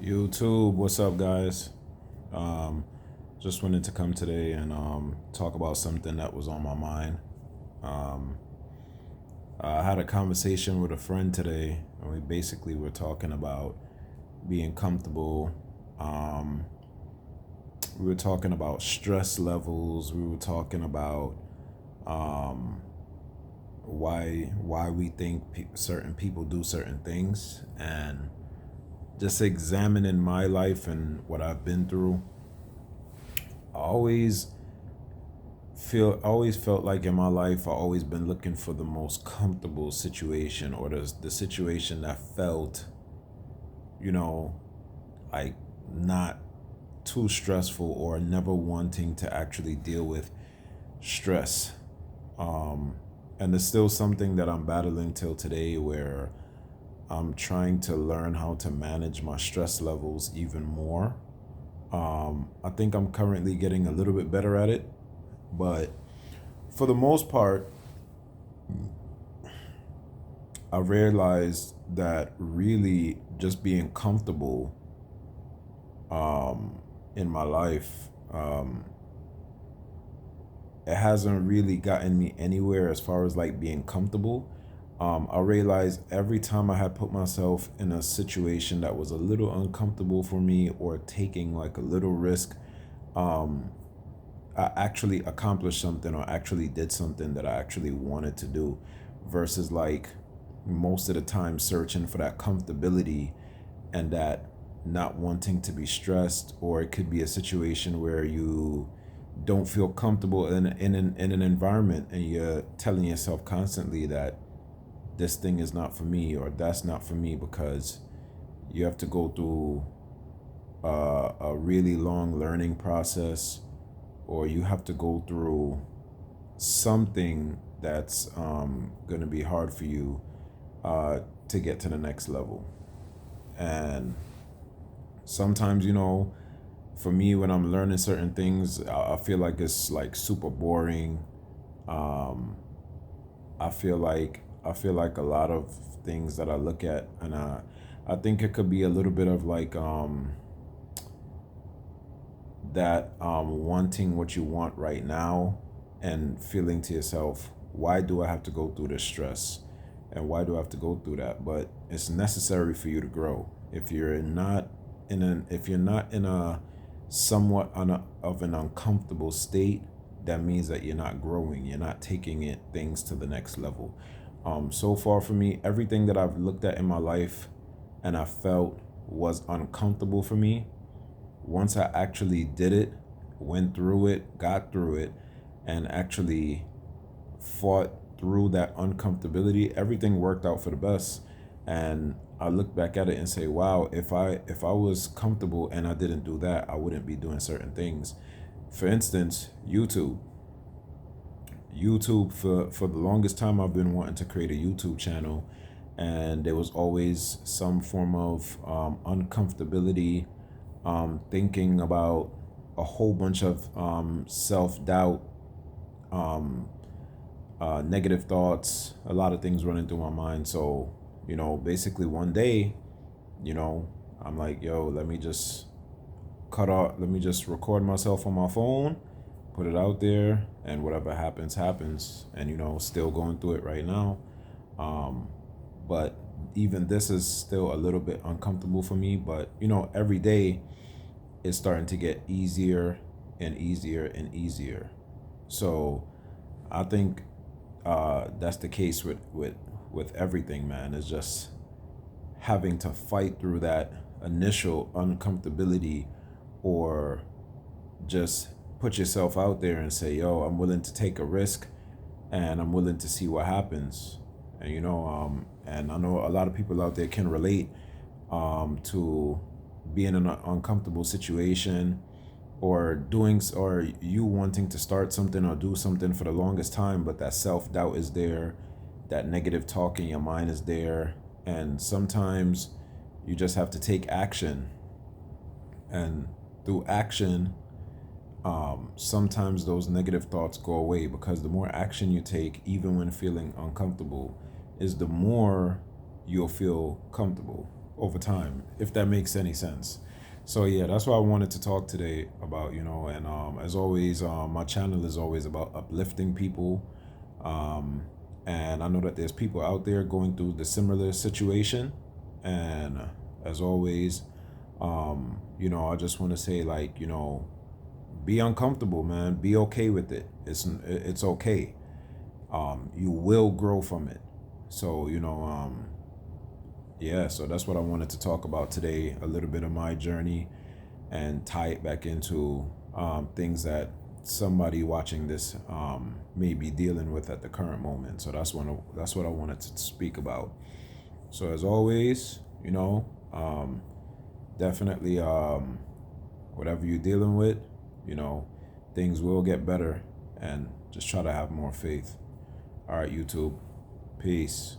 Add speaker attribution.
Speaker 1: YouTube, what's up, guys? Um, just wanted to come today and talk about something that was on my mind. Um, I had a conversation with a friend today, and we basically were talking about being comfortable. Um, we were talking about stress levels. We were talking about um, why we think certain people do certain things, and just examining my life and what I've been through. I always felt like in my life I always been looking for the most comfortable situation, or the situation that felt, you know, like not too stressful, or never wanting to actually deal with stress. Um and it's still something that I'm battling till today, where I'm trying to learn how to manage my stress levels even more. I think I'm currently getting a little bit better at it, but for the most part, I realized that really just being comfortable um, in my life, it hasn't really gotten me anywhere as far as like being comfortable. I realized every time I had put myself in a situation that was a little uncomfortable for me, or taking like a little risk, um, I actually accomplished something, or actually did something that I actually wanted to do, versus like most of the time searching for that comfortability and that not wanting to be stressed. Or it could be a situation where you don't feel comfortable in an environment, and you're telling yourself constantly that this thing is not for me, or that's not for me, because you have to go through a really long learning process, or you have to go through something that's going to be hard for you to get to the next level. And sometimes, for me, when I'm learning certain things, I feel like it's like super boring. Um, I feel like a lot of things that I look at, and I think it could be a little bit of like that wanting what you want right now, and feeling to yourself, why do I have to go through this stress, and why do I have to go through that? But it's necessary for you to grow. If you're not in a somewhat of an uncomfortable state, that means that you're not growing, you're not taking it things to the next level. So far for me, everything that I've looked at in my life and I felt was uncomfortable for me, once I actually did it, went through it, got through it, and actually fought through that uncomfortability, everything worked out for the best. And I look back at it and say, wow, if I was comfortable and I didn't do that, I wouldn't be doing certain things. For instance, YouTube, for the longest time I've been wanting to create a YouTube channel, and there was always some form of uncomfortability, thinking about a whole bunch of self doubt, um, negative thoughts, a lot of things running through my mind. So, basically one day, you know, I'm like, yo, let me just record myself on my phone, put it out there, and whatever happens, happens. And, still going through it right now. Um, but even this is still a little bit uncomfortable for me. But, every day it's starting to get easier and easier and easier. So I think that's the case with everything, man. It's just having to fight through that initial uncomfortability, or just put yourself out there and say, yo, I'm willing to take a risk, and I'm willing to see what happens. And and I know a lot of people out there can relate to being in an uncomfortable situation, or you wanting to start something or do something for the longest time, but that self-doubt is there, that negative talk in your mind is there. And sometimes you just have to take action, and through action, sometimes those negative thoughts go away, because the more action you take, even when feeling uncomfortable, is the more you'll feel comfortable. over time, if that makes any sense. So yeah, that's what I wanted to talk today about, and as always, my channel is always about uplifting people. Um, and I know that there's people out there going through the similar situation. And as always, I just want to say, like, be uncomfortable, man. Be okay with it. It's okay. You will grow from it. So, yeah, so that's what I wanted to talk about today, a little bit of my journey, and tie it back into things that somebody watching this may be dealing with at the current moment. So that's what I wanted to speak about. So as always, definitely whatever you're dealing with, you know, things will get better, and just try to have more faith. All right, YouTube. Peace.